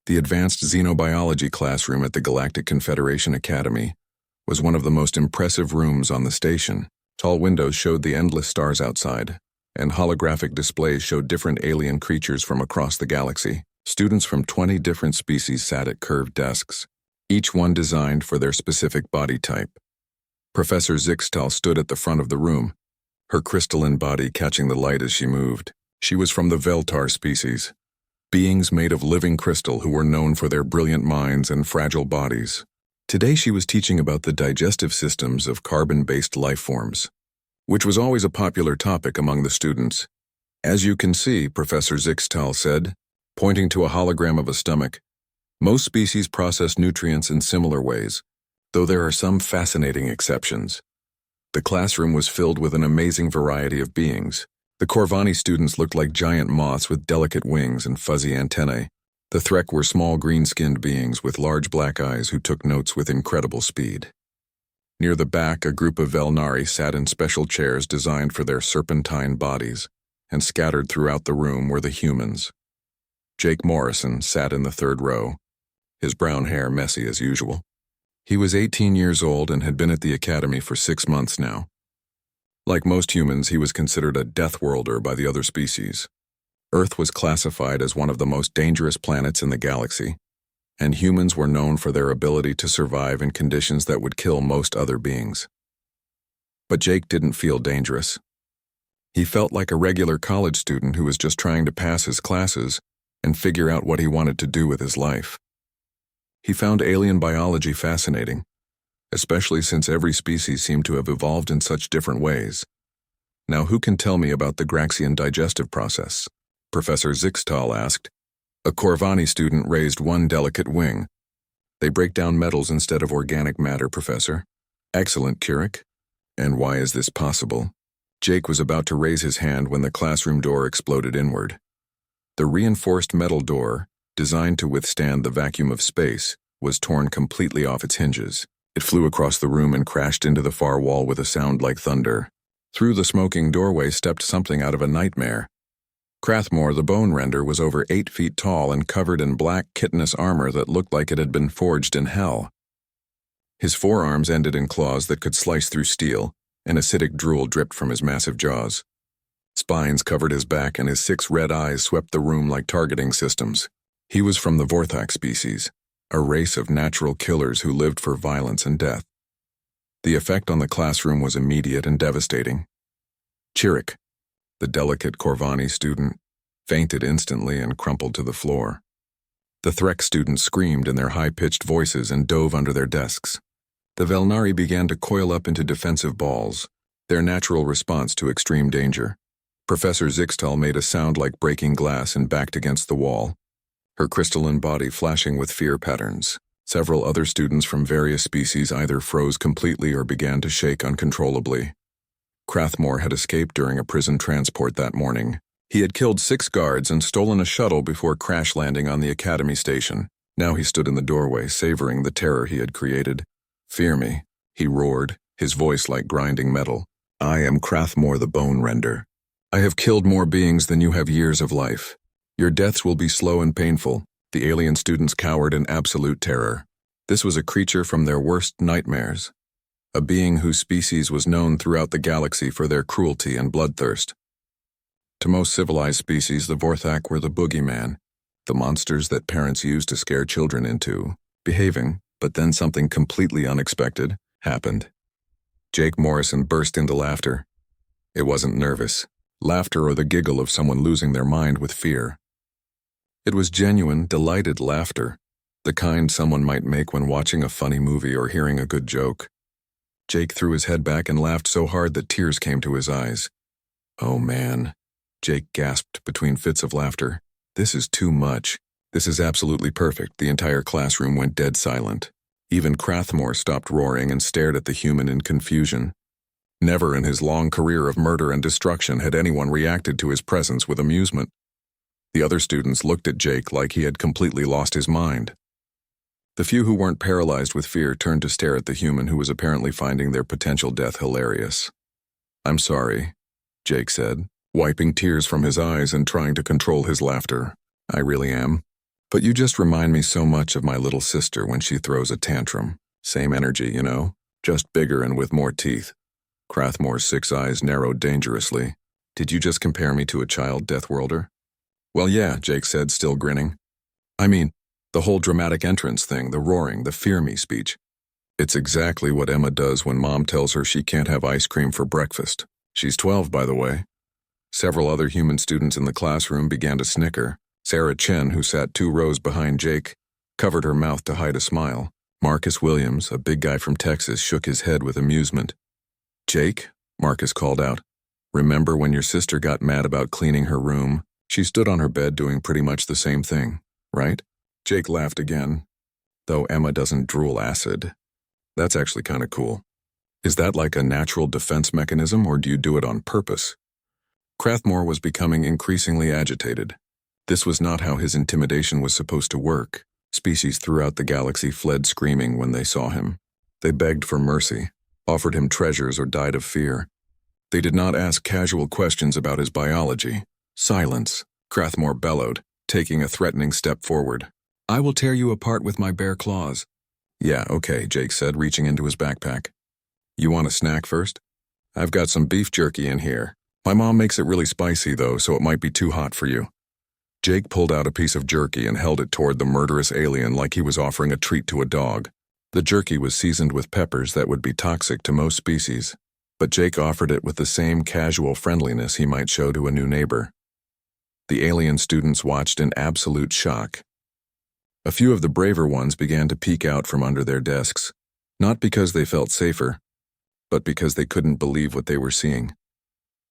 The advanced xenobiology classroom at the Galactic Confederation Academy was one of the most impressive rooms on the station. Tall windows showed the endless stars outside, and holographic displays showed different alien creatures from across the galaxy. Students from 20 different species sat at curved desks, each one designed for their specific body type. Professor Zixtal stood at the front of the room, her crystalline body catching the light as she moved. She was from the Veltar species, beings made of living crystal who were known for their brilliant minds and fragile bodies. Today she was teaching about the digestive systems of carbon-based life forms, which was always a popular topic among the students. As you can see, Professor Zixtal said, pointing to a hologram of a stomach, most species process nutrients in similar ways, though there are some fascinating exceptions. The classroom was filled with an amazing variety of beings. The Corvani students looked like giant moths with delicate wings and fuzzy antennae. The Threk were small green-skinned beings with large black eyes who took notes with incredible speed. Near the back, a group of Velnari sat in special chairs designed for their serpentine bodies, and scattered throughout the room were the humans. Jake Morrison sat in the third row, his brown hair messy as usual. He was 18 years old and had been at the academy for 6 months now. Like most humans, he was considered a Deathworlder by the other species. Earth was classified as one of the most dangerous planets in the galaxy, and humans were known for their ability to survive in conditions that would kill most other beings. But Jake didn't feel dangerous. He felt like a regular college student who was just trying to pass his classes and figure out what he wanted to do with his life. He found alien biology fascinating, especially since every species seemed to have evolved in such different ways. Now, who can tell me about the Graxian digestive process? Professor Zixtal asked. A Corvani student raised one delicate wing. They break down metals instead of organic matter, Professor. Excellent, Kirik. And why is this possible? Jake was about to raise his hand when the classroom door exploded inward. The reinforced metal door, designed to withstand the vacuum of space, was torn completely off its hinges. It flew across the room and crashed into the far wall with a sound like thunder. Through the smoking doorway stepped something out of a nightmare. Krathmore, the bone render, was over 8 feet tall and covered in black chitinous armor that looked like it had been forged in hell. His forearms ended in claws that could slice through steel, and acidic drool dripped from his massive jaws. Spines covered his back, and his 6 red eyes swept the room like targeting systems. He was from the Vorthak species, a race of natural killers who lived for violence and death. The effect on the classroom was immediate and devastating. Chirik, the delicate Corvani student, fainted instantly and crumpled to the floor. The Threk students screamed in their high-pitched voices and dove under their desks. The Velnari began to coil up into defensive balls, their natural response to extreme danger. Professor Zixtal made a sound like breaking glass and backed against the wall, her crystalline body flashing with fear patterns. Several other students from various species either froze completely or began to shake uncontrollably. Krathmore had escaped during a prison transport that morning. He had killed 6 guards and stolen a shuttle before crash landing on the academy station. Now he stood in the doorway, savoring the terror he had created. "Fear me," he roared, his voice like grinding metal. "I am Krathmore the Bone Render. I have killed more beings than you have years of life. Your deaths will be slow and painful." The alien students cowered in absolute terror. This was a creature from their worst nightmares, a being whose species was known throughout the galaxy for their cruelty and bloodthirst. To most civilized species, the Vorthak were the boogeyman, the monsters that parents used to scare children into behaving, but then something completely unexpected happened. Jake Morrison burst into laughter. It wasn't nervous laughter or the giggle of someone losing their mind with fear. It was genuine, delighted laughter, the kind someone might make when watching a funny movie or hearing a good joke. Jake threw his head back and laughed so hard that tears came to his eyes. "Oh man," Jake gasped between fits of laughter. "This is too much. This is absolutely perfect." The entire classroom went dead silent. Even Krathmore stopped roaring and stared at the human in confusion. Never in his long career of murder and destruction had anyone reacted to his presence with amusement. The other students looked at Jake like he had completely lost his mind. The few who weren't paralyzed with fear turned to stare at the human who was apparently finding their potential death hilarious. "I'm sorry," Jake said, wiping tears from his eyes and trying to control his laughter. "I really am. But you just remind me so much of my little sister when she throws a tantrum. Same energy, you know? Just bigger and with more teeth. Crathmore's 6 eyes narrowed dangerously. Did you just compare me to a child, Deathworlder? Well, yeah, Jake said, still grinning. I mean, the whole dramatic entrance thing, the roaring, the fear me speech. It's exactly what Emma does when Mom tells her she can't have ice cream for breakfast. She's 12, by the way. Several other human students in the classroom began to snicker. Sarah Chen, who sat 2 rows behind Jake, covered her mouth to hide a smile. Marcus Williams, a big guy from Texas, shook his head with amusement. Jake, Marcus called out, remember when your sister got mad about cleaning her room? She stood on her bed doing pretty much the same thing, right? Jake laughed again. Though Emma doesn't drool acid. That's actually kind of cool. Is that like a natural defense mechanism, or do you do it on purpose? Crathmore was becoming increasingly agitated. This was not how his intimidation was supposed to work. Species throughout the galaxy fled screaming when they saw him. They begged for mercy, offered him treasures, or died of fear. They did not ask casual questions about his biology. Silence, Crathmore bellowed, taking a threatening step forward. I will tear you apart with my bare claws. Yeah, okay, Jake said, reaching into his backpack. You want a snack first? I've got some beef jerky in here. My mom makes it really spicy, though, so it might be too hot for you. Jake pulled out a piece of jerky and held it toward the murderous alien like he was offering a treat to a dog. The jerky was seasoned with peppers that would be toxic to most species, but Jake offered it with the same casual friendliness he might show to a new neighbor. The alien students watched in absolute shock. A few of the braver ones began to peek out from under their desks, not because they felt safer, but because they couldn't believe what they were seeing.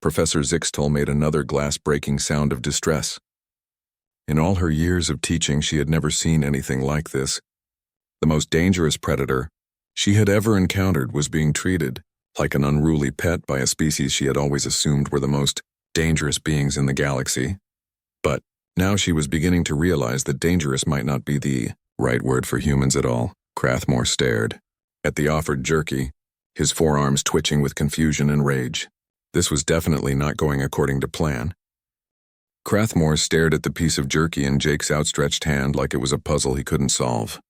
Professor Zixtal made another glass-breaking sound of distress. In all her years of teaching, she had never seen anything like this. The most dangerous predator she had ever encountered was being treated like an unruly pet by a species she had always assumed were the most dangerous beings in the galaxy. But now she was beginning to realize that dangerous might not be the right word for humans at all. Crathmore stared at the offered jerky, his forearms twitching with confusion and rage. This was definitely not going according to plan. Crathmore stared at the piece of jerky in Jake's outstretched hand like it was a puzzle he couldn't solve.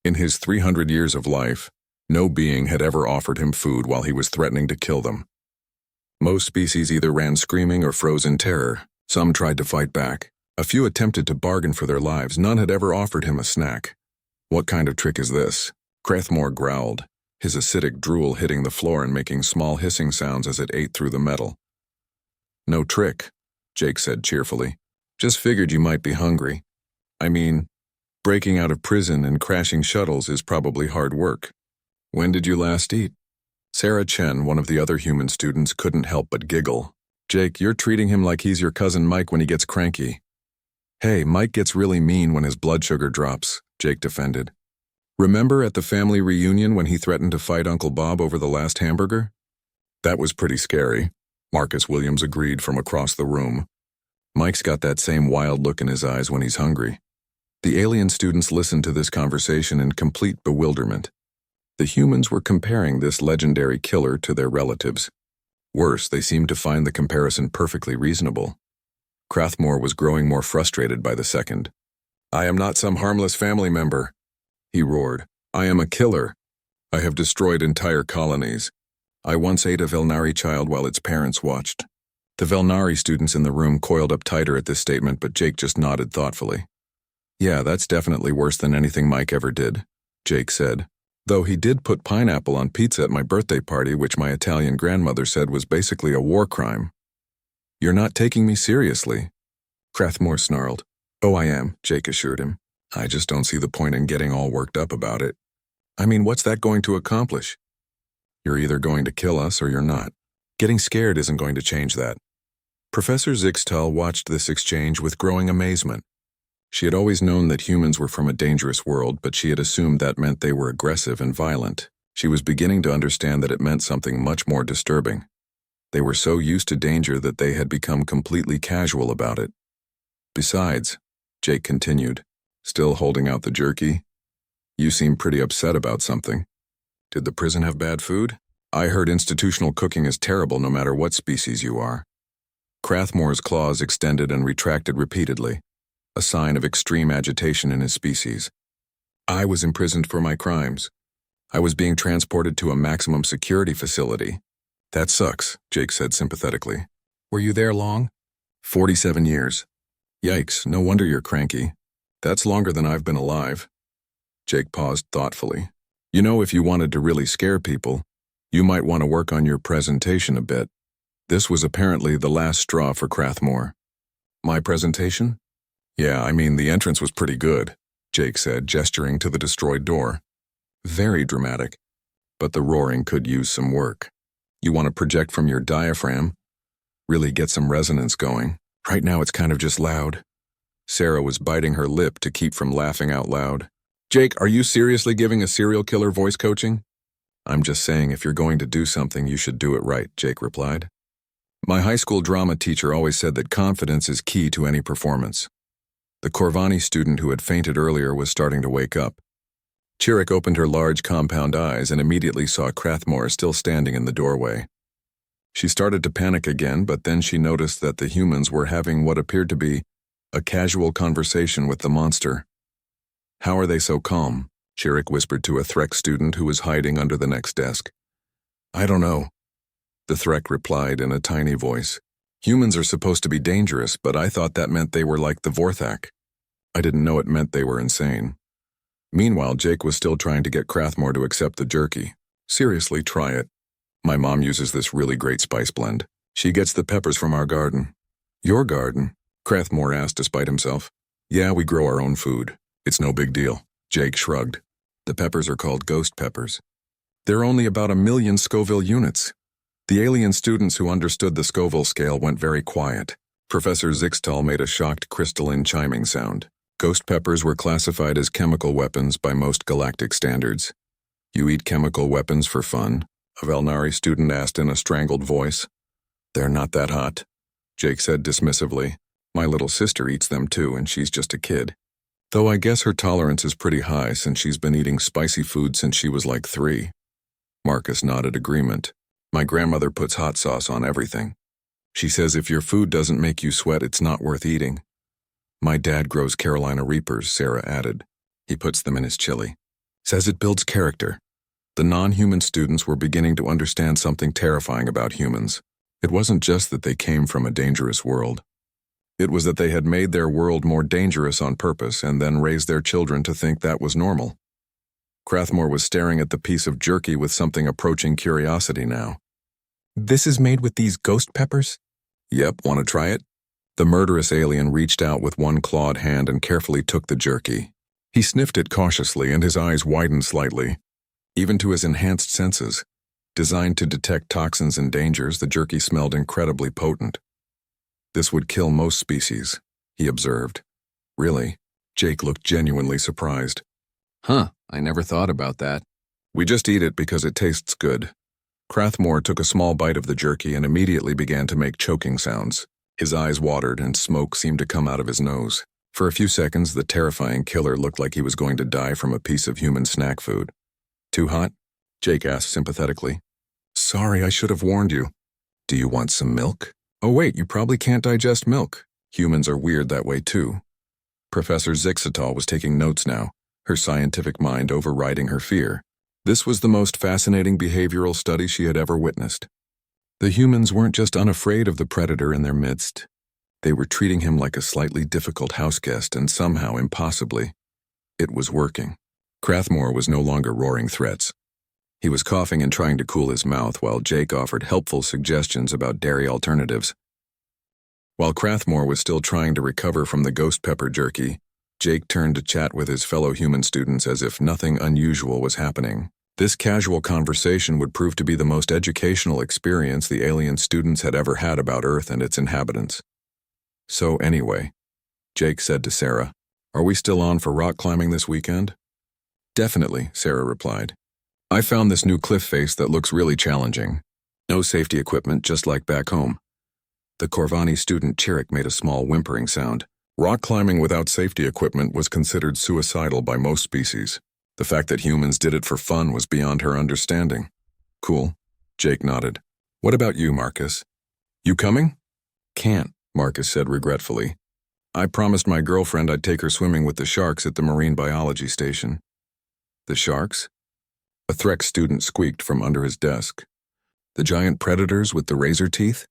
In his 300 years of life, no being had ever offered him food while he was threatening to kill them. Most species either ran screaming or froze in terror. Some tried to fight back. A few attempted to bargain for their lives. None had ever offered him a snack. What kind of trick is this? Crathmore growled, his acidic drool hitting the floor and making small hissing sounds as it ate through the metal. No trick, Jake said cheerfully. Just figured you might be hungry. I mean, breaking out of prison and crashing shuttles is probably hard work. When did you last eat? Sarah Chen, one of the other human students, couldn't help but giggle. Jake, you're treating him like he's your cousin Mike when he gets cranky. Hey, Mike gets really mean when his blood sugar drops, Jake defended. Remember at the family reunion when he threatened to fight Uncle Bob over the last hamburger? That was pretty scary, Marcus Williams agreed from across the room. Mike's got that same wild look in his eyes when he's hungry. The alien students listened to this conversation in complete bewilderment. The humans were comparing this legendary killer to their relatives. Worse, they seemed to find the comparison perfectly reasonable. Crathmore was growing more frustrated by the second. I am not some harmless family member, he roared. I am a killer. I have destroyed entire colonies. I once ate a Velnari child while its parents watched. The Velnari students in the room coiled up tighter at this statement, but Jake just nodded thoughtfully. Yeah, that's definitely worse than anything Mike ever did, Jake said. Though he did put pineapple on pizza at my birthday party, which my Italian grandmother said was basically a war crime. You're not taking me seriously, Crathmore snarled. Oh, I am, Jake assured him. I just don't see the point in getting all worked up about it. I mean, what's that going to accomplish? You're either going to kill us or you're not. Getting scared isn't going to change that. Professor Zixtal watched this exchange with growing amazement. She had always known that humans were from a dangerous world, but she had assumed that meant they were aggressive and violent. She was beginning to understand that it meant something much more disturbing. They were so used to danger that they had become completely casual about it. Besides, Jake continued, still holding out the jerky, you seem pretty upset about something. Did the prison have bad food? I heard institutional cooking is terrible no matter what species you are. Crathmore's claws extended and retracted repeatedly. a sign of extreme agitation in his species. I was imprisoned for my crimes. I was being transported to a maximum security facility. That sucks, Jake said sympathetically. Were you there long? 47 years. Yikes, no wonder you're cranky. That's longer than I've been alive. Jake paused thoughtfully. You know, if you wanted to really scare people, you might want to work on your presentation a bit. This was apparently the last straw for Crathmore. My presentation? Yeah, I mean, the entrance was pretty good, Jake said, gesturing to the destroyed door. Very dramatic, but the roaring could use some work. You want to project from your diaphragm? Really get some resonance going. Right now it's kind of just loud. Sarah was biting her lip to keep from laughing out loud. Jake, are you seriously giving a serial killer voice coaching? I'm just saying if you're going to do something, you should do it right, Jake replied. My high school drama teacher always said that confidence is key to any performance. The Corvani student who had fainted earlier was starting to wake up. Chirrut opened her large compound eyes and immediately saw Crathmore still standing in the doorway. She started to panic again, but then she noticed that the humans were having what appeared to be a casual conversation with the monster. How are they so calm? Chirrut whispered to a Threk student who was hiding under the next desk. I don't know. The Threk replied in a tiny voice. Humans are supposed to be dangerous, but I thought that meant they were like the Vorthak. I didn't know it meant they were insane. Meanwhile, Jake was still trying to get Crathmore to accept the jerky. Seriously, try it. My mom uses this really great spice blend. She gets the peppers from our garden. Your garden? Crathmore asked despite himself. Yeah, we grow our own food. It's no big deal. Jake shrugged. The peppers are called ghost peppers. They're only about 1,000,000 Scoville units. The alien students who understood the Scoville scale went very quiet. Professor Zixtal made a shocked crystalline chiming sound. Ghost peppers were classified as chemical weapons by most galactic standards. You eat chemical weapons for fun? A Valnari student asked in a strangled voice. They're not that hot, Jake said dismissively. My little sister eats them too, and she's just a kid. Though I guess her tolerance is pretty high since she's been eating spicy food since she was like 3. Marcus nodded agreement. My grandmother puts hot sauce on everything. She says if your food doesn't make you sweat, it's not worth eating. My dad grows Carolina Reapers, Sarah added. He puts them in his chili. Says it builds character. The non-human students were beginning to understand something terrifying about humans. It wasn't just that they came from a dangerous world. It was that they had made their world more dangerous on purpose and then raised their children to think that was normal. Crathmore was staring at the piece of jerky with something approaching curiosity now. This is made with these ghost peppers? Yep, want to try it? The murderous alien reached out with one clawed hand and carefully took the jerky. He sniffed it cautiously and his eyes widened slightly. Even to his enhanced senses, designed to detect toxins and dangers, the jerky smelled incredibly potent. This would kill most species, he observed. Really? Jake looked genuinely surprised. Huh, I never thought about that. We just eat it because it tastes good. Crathmore took a small bite of the jerky and immediately began to make choking sounds. His eyes watered and smoke seemed to come out of his nose. For a few seconds, the terrifying killer looked like he was going to die from a piece of human snack food. Too hot? Jake asked sympathetically. Sorry, I should have warned you. Do you want some milk? Oh wait, you probably can't digest milk. Humans are weird that way too. Professor Zixtal was taking notes now, her scientific mind overriding her fear. This was the most fascinating behavioral study she had ever witnessed. The humans weren't just unafraid of the predator in their midst. They were treating him like a slightly difficult houseguest, and somehow, impossibly, it was working. Crathmore was no longer roaring threats. He was coughing and trying to cool his mouth while Jake offered helpful suggestions about dairy alternatives. While Crathmore was still trying to recover from the ghost pepper jerky, Jake turned to chat with his fellow human students as if nothing unusual was happening. This casual conversation would prove to be the most educational experience the alien students had ever had about Earth and its inhabitants. So anyway, Jake said to Sarah, are we still on for rock climbing this weekend? Definitely, Sarah replied. I found this new cliff face that looks really challenging. No safety equipment, just like back home. The Corvani student Chirrut made a small whimpering sound. Rock climbing without safety equipment was considered suicidal by most species. The fact that humans did it for fun was beyond her understanding. Cool. Jake nodded. What about you, Marcus? You coming? Can't, Marcus said regretfully. I promised my girlfriend I'd take her swimming with the sharks at the marine biology station. The sharks? A Threx student squeaked from under his desk. The giant predators with the razor teeth?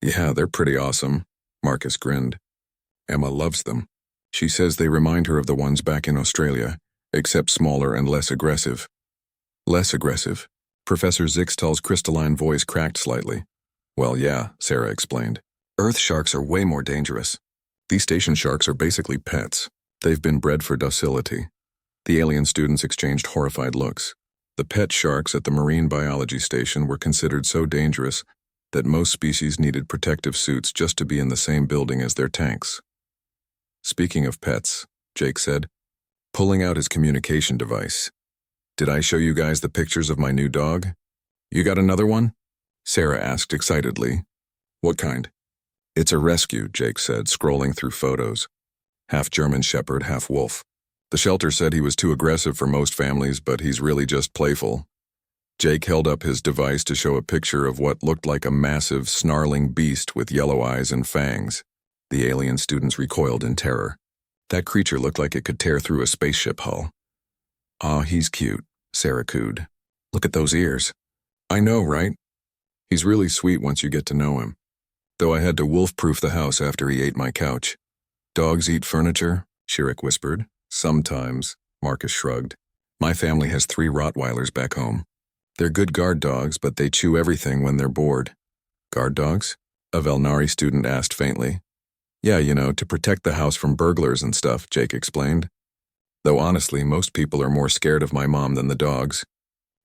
Yeah, they're pretty awesome, Marcus grinned. Emma loves them. She says they remind her of the ones back in Australia, except smaller and less aggressive. Less aggressive? Professor Zixtal's crystalline voice cracked slightly. Well, yeah, Sarah explained. Earth sharks are way more dangerous. These station sharks are basically pets. They've been bred for docility. The alien students exchanged horrified looks. The pet sharks at the marine biology station were considered so dangerous that most species needed protective suits just to be in the same building as their tanks. Speaking of pets, Jake said, pulling out his communication device. Did I show you guys the pictures of my new dog? You got another one? Sarah asked excitedly. What kind? It's a rescue, Jake said, scrolling through photos. Half German Shepherd, half wolf. The shelter said he was too aggressive for most families, but he's really just playful. Jake held up his device to show a picture of what looked like a massive, snarling beast with yellow eyes and fangs. The alien students recoiled in terror. That creature looked like it could tear through a spaceship hull. Aw, he's cute, Sarah cooed. Look at those ears. I know, right? He's really sweet once you get to know him. Though I had to wolf-proof the house after he ate my couch. Dogs eat furniture? Shirik whispered. Sometimes, Marcus shrugged. My family has 3 Rottweilers back home. They're good guard dogs, but they chew everything when they're bored. Guard dogs? A Velnari student asked faintly. Yeah, to protect the house from burglars and stuff, Jake explained. Though honestly, most people are more scared of my mom than the dogs.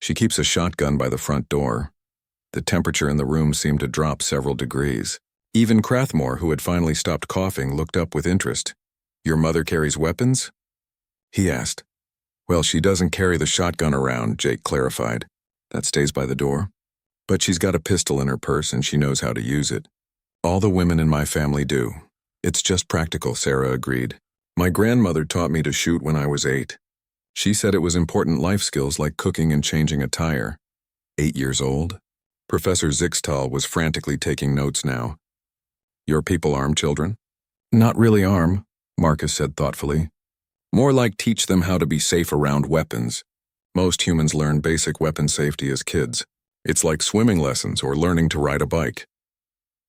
She keeps a shotgun by the front door. The temperature in the room seemed to drop several degrees. Even Crathmore, who had finally stopped coughing, looked up with interest. Your mother carries weapons? He asked. Well, she doesn't carry the shotgun around, Jake clarified. That stays by the door. But she's got a pistol in her purse and she knows how to use it. All the women in my family do. It's just practical, Sarah agreed. My grandmother taught me to shoot when I was 8. She said it was important life skills like cooking and changing a tire. 8 years old? Professor Zixtal was frantically taking notes now. Your people arm children? Not really arm, Marcus said thoughtfully. More like teach them how to be safe around weapons. Most humans learn basic weapon safety as kids. It's like swimming lessons or learning to ride a bike.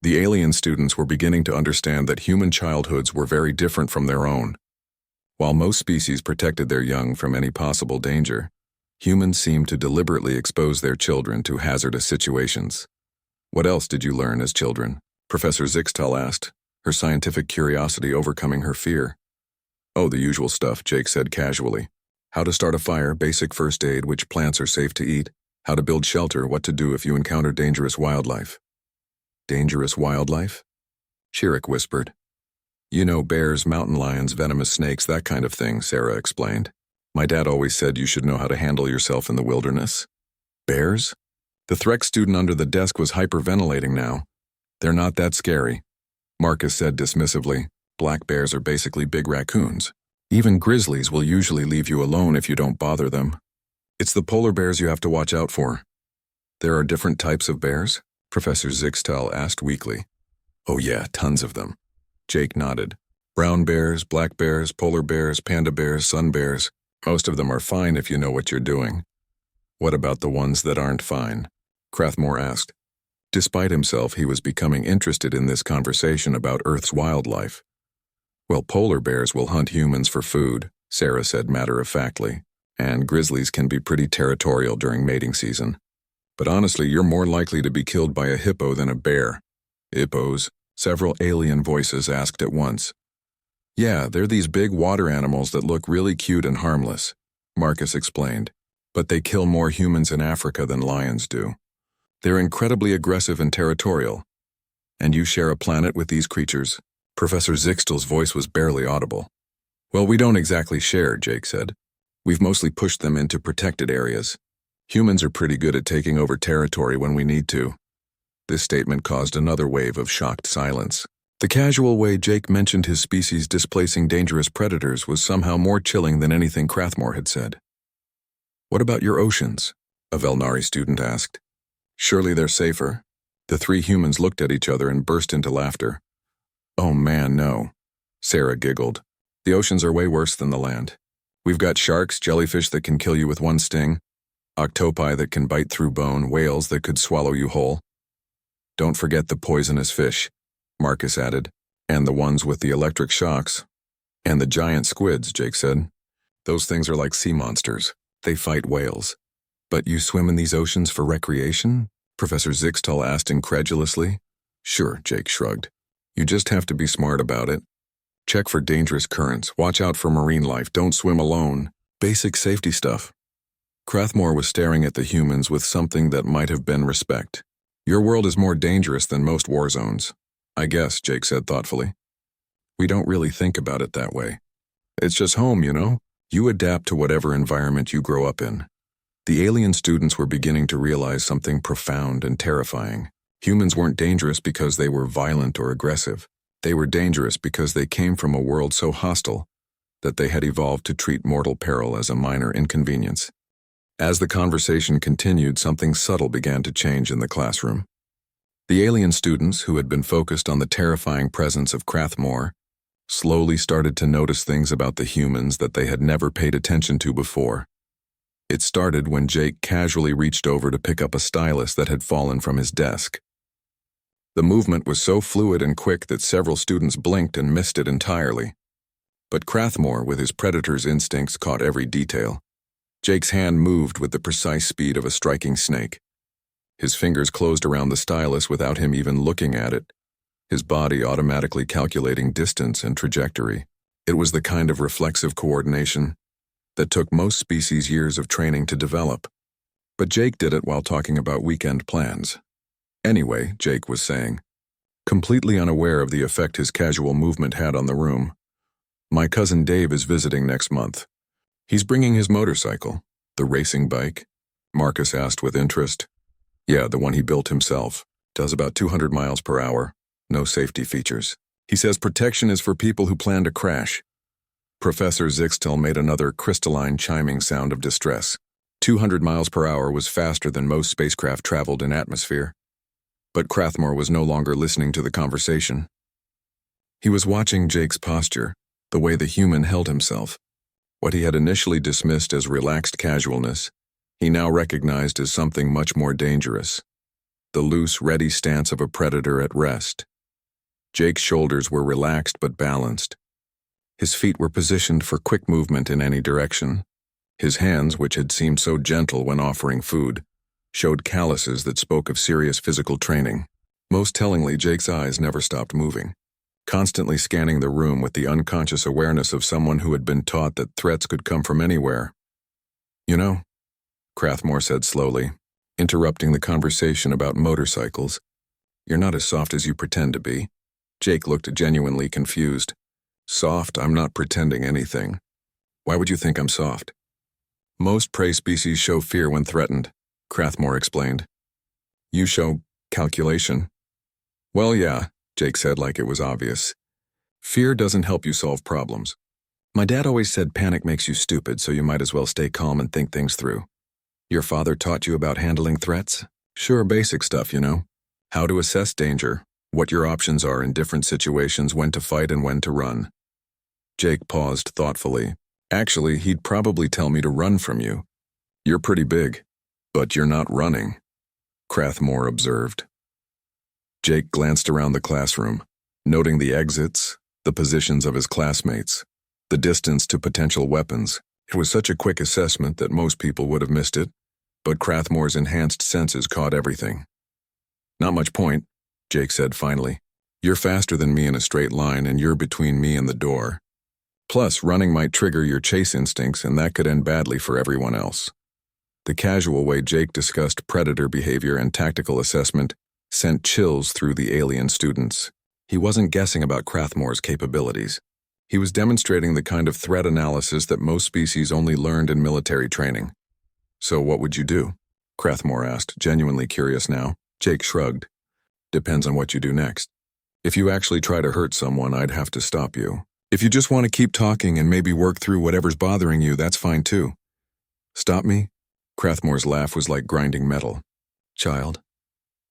The alien students were beginning to understand that human childhoods were very different from their own. While most species protected their young from any possible danger, humans seemed to deliberately expose their children to hazardous situations. What else did you learn as children? Professor Zixtal asked, her scientific curiosity overcoming her fear. Oh, the usual stuff, Jake said casually. How to start a fire, basic first aid, which plants are safe to eat, how to build shelter, what to do if you encounter dangerous wildlife. Dangerous wildlife? Shirik whispered. You know, bears, mountain lions, venomous snakes, that kind of thing, Sarah explained. My dad always said you should know how to handle yourself in the wilderness. Bears? The Threx student under the desk was hyperventilating now. They're not that scary, Marcus said dismissively. Black bears are basically big raccoons. Even grizzlies will usually leave you alone if you don't bother them. It's the polar bears you have to watch out for. There are different types of bears? Professor Zixtal asked weakly. Oh yeah, tons of them. Jake nodded. Brown bears, black bears, polar bears, panda bears, sun bears. Most of them are fine if you know what you're doing. What about the ones that aren't fine? Crathmore asked. Despite himself, he was becoming interested in this conversation about Earth's wildlife. Well, polar bears will hunt humans for food, Sarah said matter-of-factly, and grizzlies can be pretty territorial during mating season. But honestly, you're more likely to be killed by a hippo than a bear. Hippos, several alien voices asked at once. Yeah, they're these big water animals that look really cute and harmless, Marcus explained, but they kill more humans in Africa than lions do. They're incredibly aggressive and territorial. And you share a planet with these creatures? Professor Zixtal's voice was barely audible. Well, we don't exactly share, Jake said. We've mostly pushed them into protected areas. Humans are pretty good at taking over territory when we need to. This statement caused another wave of shocked silence. The casual way Jake mentioned his species displacing dangerous predators was somehow more chilling than anything Crathmore had said. What about your oceans? A Velnari student asked. Surely they're safer. The 3 humans looked at each other and burst into laughter. Oh man, no. Sarah giggled. The oceans are way worse than the land. We've got sharks, jellyfish that can kill you with one sting, octopi that can bite through bone, whales that could swallow you whole. Don't forget the poisonous fish, Marcus added, and the ones with the electric shocks. And the giant squids, Jake said. Those things are like sea monsters. They fight whales. But you swim in these oceans for recreation? Professor Zixtal asked incredulously. Sure, Jake shrugged. You just have to be smart about it. Check for dangerous currents, watch out for marine life, don't swim alone. Basic safety stuff. Crathmore was staring at the humans with something that might have been respect. Your world is more dangerous than most war zones. I guess, Jake said thoughtfully. We don't really think about it that way. It's just home, you know? You adapt to whatever environment you grow up in. The alien students were beginning to realize something profound and terrifying. Humans weren't dangerous because they were violent or aggressive. They were dangerous because they came from a world so hostile that they had evolved to treat mortal peril as a minor inconvenience. As the conversation continued, something subtle began to change in the classroom. The alien students, who had been focused on the terrifying presence of Crathmore, slowly started to notice things about the humans that they had never paid attention to before. It started when Jake casually reached over to pick up a stylus that had fallen from his desk. The movement was so fluid and quick that several students blinked and missed it entirely. But Crathmore, with his predator's instincts, caught every detail. Jake's hand moved with the precise speed of a striking snake. His fingers closed around the stylus without him even looking at it, his body automatically calculating distance and trajectory. It was the kind of reflexive coordination that took most species years of training to develop. But Jake did it while talking about weekend plans. Anyway, Jake was saying, completely unaware of the effect his casual movement had on the room. My cousin Dave is visiting next month. He's bringing his motorcycle. The racing bike? Marcus asked with interest. Yeah, the one he built himself. Does about 200 miles per hour. No safety features. He says protection is for people who plan to crash. Professor Zixtel made another crystalline chiming sound of distress. 200 miles per hour was faster than most spacecraft traveled in atmosphere. But Crathmore was no longer listening to the conversation. He was watching Jake's posture, the way the human held himself. What he had initially dismissed as relaxed casualness, he now recognized as something much more dangerous. The loose, ready stance of a predator at rest. Jake's shoulders were relaxed but balanced. His feet were positioned for quick movement in any direction. His hands, which had seemed so gentle when offering food, showed calluses that spoke of serious physical training. Most tellingly, Jake's eyes never stopped moving, constantly scanning the room with the unconscious awareness of someone who had been taught that threats could come from anywhere. You know, Crathmore said slowly, interrupting the conversation about motorcycles, you're not as soft as you pretend to be. Jake looked genuinely confused. Soft? I'm not pretending anything. Why would you think I'm soft? Most prey species show fear when threatened, Crathmore explained. You show calculation. Well, yeah, Jake said like it was obvious. Fear doesn't help you solve problems. My dad always said panic makes you stupid, so you might as well stay calm and think things through. Your father taught you about handling threats? Sure, basic stuff, you know. How to assess danger, what your options are in different situations, when to fight and when to run. Jake paused thoughtfully. Actually, he'd probably tell me to run from you. You're pretty big, but you're not running, Crathmore observed. Jake glanced around the classroom, noting the exits, the positions of his classmates, the distance to potential weapons. It was such a quick assessment that most people would have missed it, but Crathmore's enhanced senses caught everything. Not much point, Jake said finally. You're faster than me in a straight line, and you're between me and the door. Plus, running might trigger your chase instincts, and that could end badly for everyone else. The casual way Jake discussed predator behavior and tactical assessment sent chills through the alien students. He wasn't guessing about Crathmore's capabilities. He was demonstrating the kind of threat analysis that most species only learned in military training. So what would you do? Crathmore asked, genuinely curious now. Jake shrugged. Depends on what you do next. If you actually try to hurt someone, I'd have to stop you. If you just want to keep talking and maybe work through whatever's bothering you, that's fine too. Stop me? Crathmore's laugh was like grinding metal. Child,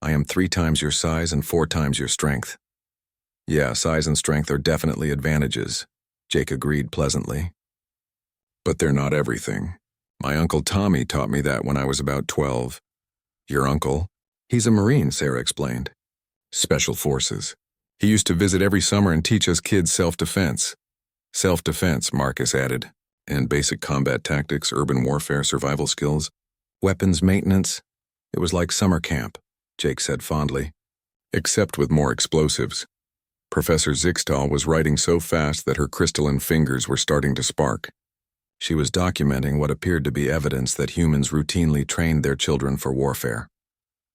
I am 3 times your size and 4 times your strength. Yeah, size and strength are definitely advantages, Jake agreed pleasantly. But they're not everything. My Uncle Tommy taught me that when I was about 12. Your uncle? He's a Marine, Sarah explained. Special Forces. He used to visit every summer and teach us kids self-defense. Self-defense, Marcus added. And basic combat tactics, urban warfare, survival skills, weapons maintenance. It was like summer camp, Jake said fondly. Except with more explosives. Professor Zixtal was writing so fast that her crystalline fingers were starting to spark. She was documenting what appeared to be evidence that humans routinely trained their children for warfare.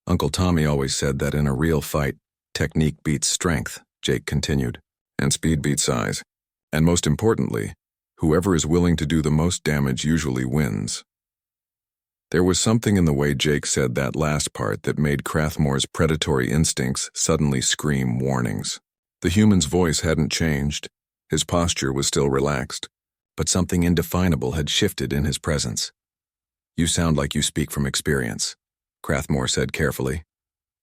Uncle Tommy always said that in a real fight, technique beats strength, Jake continued, and speed beats size. And most importantly, whoever is willing to do the most damage usually wins. There was something in the way Jake said that last part that made Crathmore's predatory instincts suddenly scream warnings. The human's voice hadn't changed. His posture was still relaxed, but something indefinable had shifted in his presence. You sound like you speak from experience, Crathmore said carefully.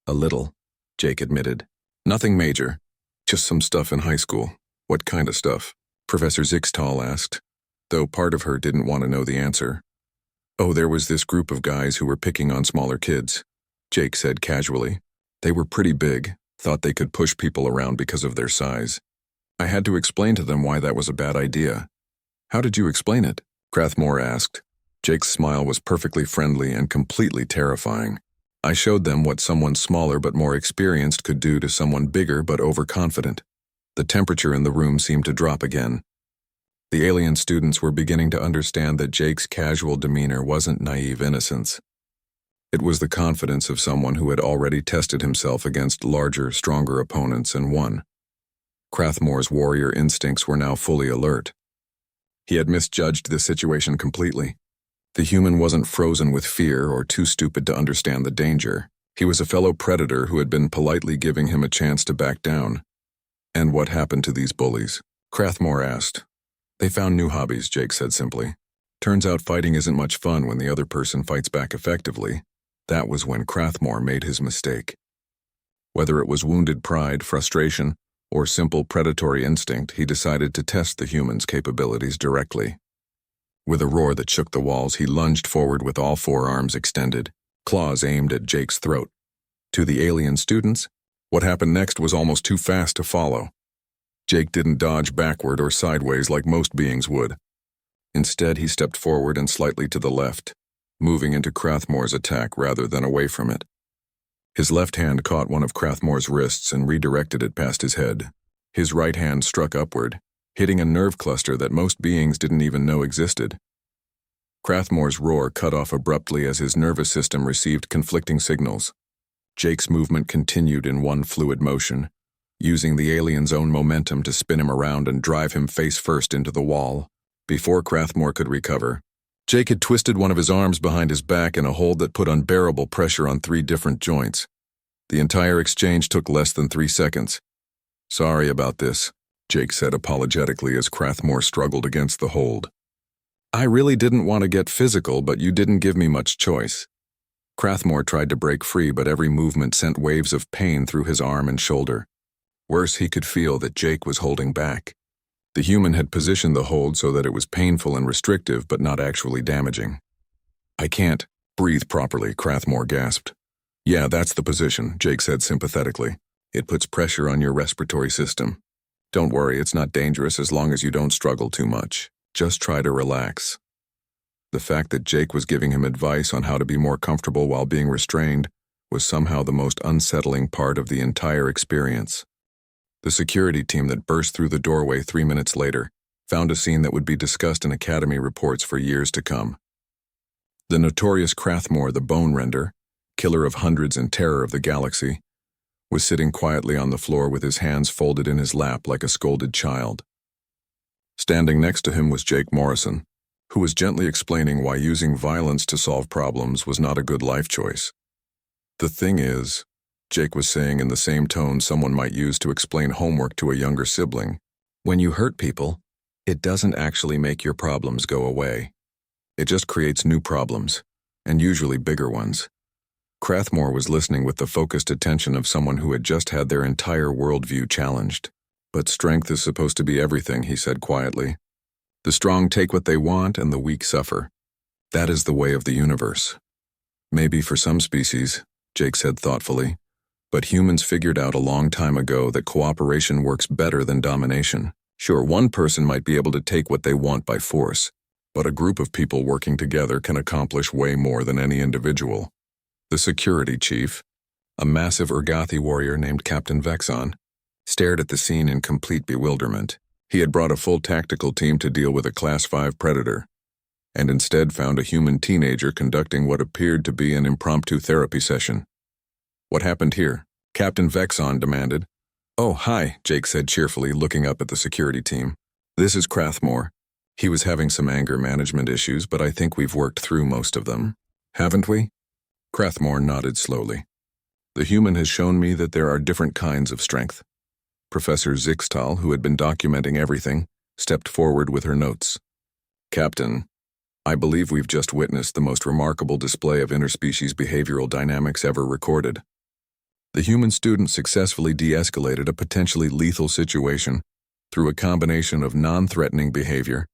A little, Jake admitted. Nothing major, just some stuff in high school. What kind of stuff? Professor Zixtal asked, though part of her didn't want to know the answer. Oh, there was this group of guys who were picking on smaller kids, Jake said casually. They were pretty big, thought they could push people around because of their size. I had to explain to them why that was a bad idea. How did you explain it? Crathmore asked. Jake's smile was perfectly friendly and completely terrifying. I showed them what someone smaller but more experienced could do to someone bigger but overconfident. The temperature in the room seemed to drop again. The alien students were beginning to understand that Jake's casual demeanor wasn't naive innocence. It was the confidence of someone who had already tested himself against larger, stronger opponents and won. Crathmore's warrior instincts were now fully alert. He had misjudged the situation completely. The human wasn't frozen with fear or too stupid to understand the danger. He was a fellow predator who had been politely giving him a chance to back down. And what happened to these bullies? Crathmore asked. They found new hobbies, Jake said simply. Turns out fighting isn't much fun when the other person fights back effectively. That was when Crathmore made his mistake. Whether it was wounded pride, frustration, or simple predatory instinct, he decided to test the human's capabilities directly. With a roar that shook the walls, he lunged forward with all four arms extended, claws aimed at Jake's throat. To the alien students, what happened next was almost too fast to follow. Jake didn't dodge backward or sideways like most beings would. Instead, he stepped forward and slightly to the left, moving into Crathmore's attack rather than away from it. His left hand caught one of Crathmore's wrists and redirected it past his head. His right hand struck upward, hitting a nerve cluster that most beings didn't even know existed. Crathmore's roar cut off abruptly as his nervous system received conflicting signals. Jake's movement continued in one fluid motion, using the alien's own momentum to spin him around and drive him face first into the wall. Before Crathmore could recover, Jake had twisted one of his arms behind his back in a hold that put unbearable pressure on 3 different joints. The entire exchange took less than 3 seconds. Sorry about this, Jake said apologetically as Crathmore struggled against the hold. I really didn't want to get physical, but you didn't give me much choice. Crathmore tried to break free, but every movement sent waves of pain through his arm and shoulder. Worse, he could feel that Jake was holding back. The human had positioned the hold so that it was painful and restrictive, but not actually damaging. I can't breathe properly, Crathmore gasped. Yeah, that's the position, Jake said sympathetically. It puts pressure on your respiratory system. Don't worry, it's not dangerous as long as you don't struggle too much. Just try to relax. The fact that Jake was giving him advice on how to be more comfortable while being restrained was somehow the most unsettling part of the entire experience. The security team that burst through the doorway 3 minutes later found a scene that would be discussed in Academy reports for years to come. The notorious Crathmore, the Bone Render, killer of hundreds and terror of the galaxy, was sitting quietly on the floor with his hands folded in his lap like a scolded child. Standing next to him was Jake Morrison, who was gently explaining why using violence to solve problems was not a good life choice. The thing is, Jake was saying in the same tone someone might use to explain homework to a younger sibling, when you hurt people, it doesn't actually make your problems go away. It just creates new problems, and usually bigger ones. Crathmore was listening with the focused attention of someone who had just had their entire worldview challenged. But strength is supposed to be everything, he said quietly. The strong take what they want and the weak suffer. That is the way of the universe. Maybe for some species, Jake said thoughtfully, but humans figured out a long time ago that cooperation works better than domination. Sure, one person might be able to take what they want by force, but a group of people working together can accomplish way more than any individual. The security chief, a massive Urgathi warrior named Captain Vexon, stared at the scene in complete bewilderment. He had brought a full tactical team to deal with a Class 5 predator, and instead found a human teenager conducting what appeared to be an impromptu therapy session. What happened here? Captain Vexon demanded. Oh, hi, Jake said cheerfully, looking up at the security team. This is Crathmore. He was having some anger management issues, but I think we've worked through most of them. Haven't we? Crathmore nodded slowly. The human has shown me that there are different kinds of strength. Professor Zixtal, who had been documenting everything, stepped forward with her notes. Captain, I believe we've just witnessed the most remarkable display of interspecies behavioral dynamics ever recorded. The human student successfully de-escalated a potentially lethal situation through a combination of non-threatening behavior,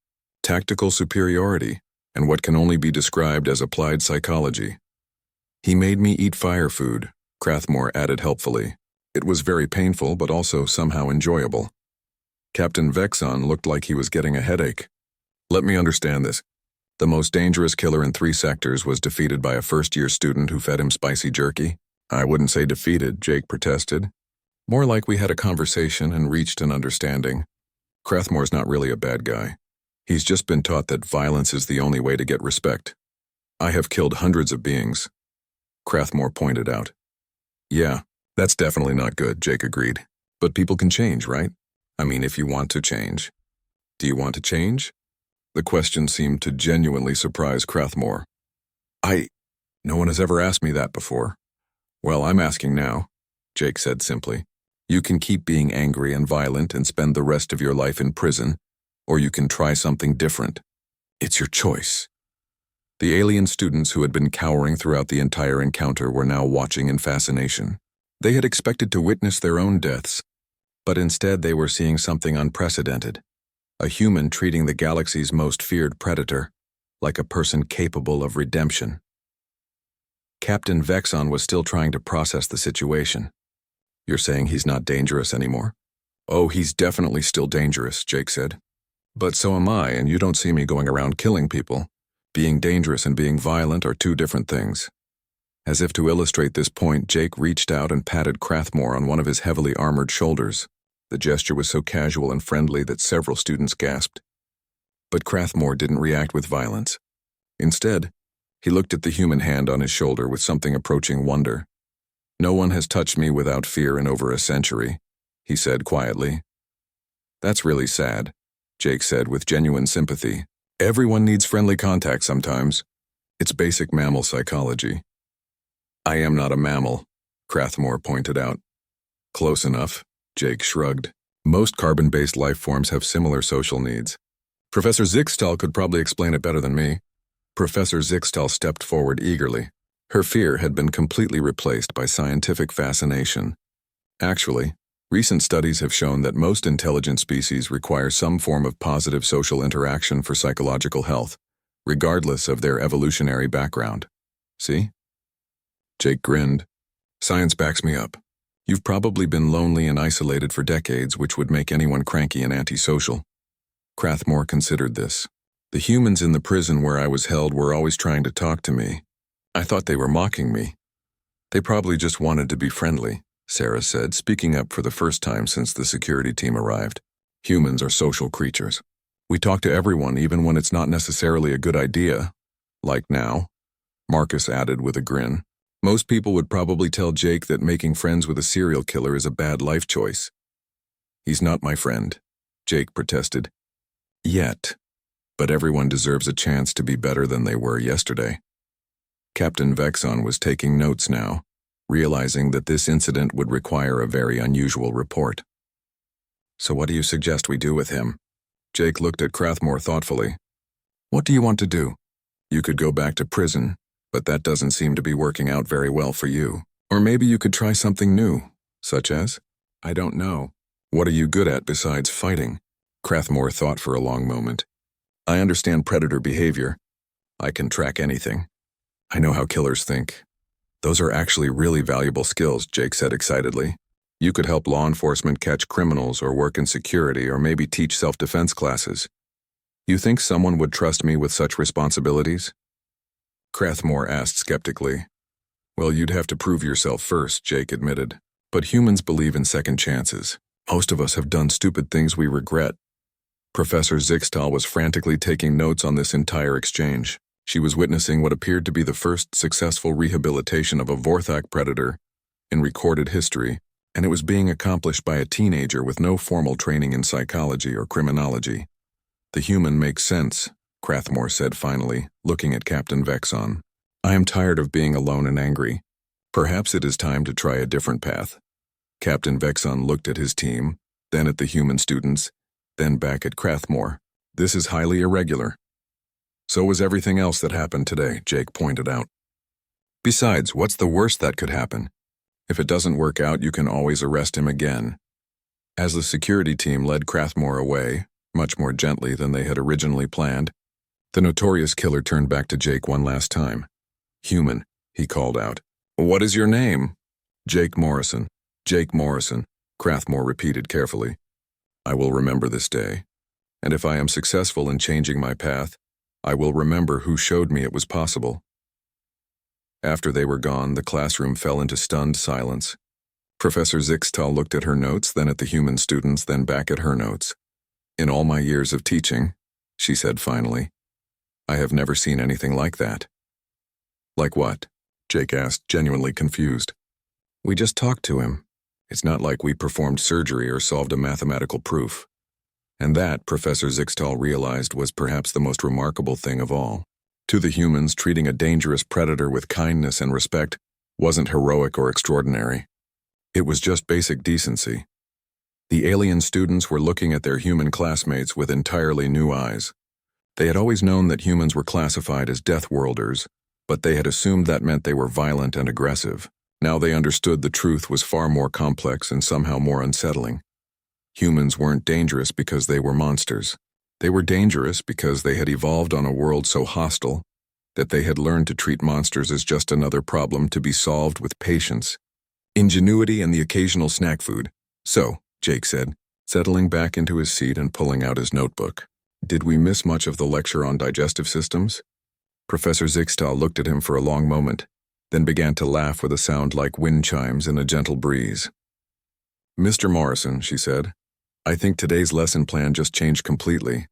tactical superiority, and what can only be described as applied psychology. He made me eat fire food, Crathmore added helpfully. It was very painful, but also somehow enjoyable. Captain Vexon looked like he was getting a headache. Let me understand this. The most dangerous killer in 3 sectors was defeated by a first-year student who fed him spicy jerky? I wouldn't say defeated, Jake protested. More like we had a conversation and reached an understanding. Crathmore's not really a bad guy. He's just been taught that violence is the only way to get respect. I have killed hundreds of beings, Crathmore pointed out. Yeah, that's definitely not good, Jake agreed. But people can change, right? I mean, if you want to change. Do you want to change? The question seemed to genuinely surprise Crathmore. No one has ever asked me that before. Well, I'm asking now, Jake said simply. You can keep being angry and violent and spend the rest of your life in prison, or you can try something different. It's your choice. The alien students who had been cowering throughout the entire encounter were now watching in fascination. They had expected to witness their own deaths, but instead they were seeing something unprecedented. A human treating the galaxy's most feared predator like a person capable of redemption. Captain Vexon was still trying to process the situation. You're saying he's not dangerous anymore? Oh, he's definitely still dangerous, Jake said. But so am I, and you don't see me going around killing people. Being dangerous and being violent are 2 different things. As if to illustrate this point, Jake reached out and patted Crathmore on one of his heavily armored shoulders. The gesture was so casual and friendly that several students gasped. But Crathmore didn't react with violence. Instead, he looked at the human hand on his shoulder with something approaching wonder. No one has touched me without fear in over a century, he said quietly. That's really sad, Jake said with genuine sympathy. Everyone needs friendly contact sometimes. It's basic mammal psychology. I am not a mammal, Crathmore pointed out. Close enough, Jake shrugged. Most carbon-based life forms have similar social needs. Professor Zixtal could probably explain it better than me. Professor Zixtal stepped forward eagerly. Her fear had been completely replaced by scientific fascination. Actually, recent studies have shown that most intelligent species require some form of positive social interaction for psychological health, regardless of their evolutionary background. See? Jake grinned. Science backs me up. You've probably been lonely and isolated for decades, which would make anyone cranky and antisocial. Crathmore considered this. The humans in the prison where I was held were always trying to talk to me. I thought they were mocking me. They probably just wanted to be friendly, Sarah said, speaking up for the first time since the security team arrived. Humans are social creatures. We talk to everyone even when it's not necessarily a good idea. Like now, Marcus added with a grin. Most people would probably tell Jake that making friends with a serial killer is a bad life choice. He's not my friend, Jake protested. Yet. But everyone deserves a chance to be better than they were yesterday. Captain Vexon was taking notes now, realizing that this incident would require a very unusual report. So what do you suggest we do with him? Jake looked at Crathmore thoughtfully. What do you want to do? You could go back to prison, but that doesn't seem to be working out very well for you. Or maybe you could try something new, such as? I don't know. What are you good at besides fighting? Crathmore thought for a long moment. I understand predator behavior. I can track anything. I know how killers think. Those are actually really valuable skills, Jake said excitedly. You could help law enforcement catch criminals or work in security or maybe teach self-defense classes. You think someone would trust me with such responsibilities? Crathmore asked skeptically. Well, you'd have to prove yourself first, Jake admitted. But humans believe in second chances. Most of us have done stupid things we regret. Professor Zixtal was frantically taking notes on this entire exchange. She was witnessing what appeared to be the first successful rehabilitation of a Vorthak predator in recorded history, and it was being accomplished by a teenager with no formal training in psychology or criminology. The human makes sense, Crathmore said finally, looking at Captain Vexon. I am tired of being alone and angry. Perhaps it is time to try a different path. Captain Vexon looked at his team, then at the human students, then back at Crathmore. This is highly irregular. So was everything else that happened today, Jake pointed out. Besides, what's the worst that could happen? If it doesn't work out, you can always arrest him again. As the security team led Crathmore away, much more gently than they had originally planned, the notorious killer turned back to Jake one last time. Human, he called out. What is your name? Jake Morrison. Jake Morrison, Crathmore repeated carefully. I will remember this day, and if I am successful in changing my path, I will remember who showed me it was possible. After they were gone, the classroom fell into stunned silence. Professor Zixtal looked at her notes, then at the human students, then back at her notes. In all my years of teaching, she said finally, I have never seen anything like that. Like what? Jake asked, genuinely confused. We just talked to him. It's not like we performed surgery or solved a mathematical proof. And that, Professor Zixtal realized, was perhaps the most remarkable thing of all. To the humans, treating a dangerous predator with kindness and respect wasn't heroic or extraordinary. It was just basic decency. The alien students were looking at their human classmates with entirely new eyes. They had always known that humans were classified as Deathworlders, but they had assumed that meant they were violent and aggressive. Now they understood the truth was far more complex and somehow more unsettling. Humans weren't dangerous because they were monsters. They were dangerous because they had evolved on a world so hostile that they had learned to treat monsters as just another problem to be solved with patience, ingenuity, and the occasional snack food. So, Jake said, settling back into his seat and pulling out his notebook. Did we miss much of the lecture on digestive systems? Professor Zixtal looked at him for a long moment, then began to laugh with a sound like wind chimes in a gentle breeze. Mr. Morrison, she said, I think today's lesson plan just changed completely.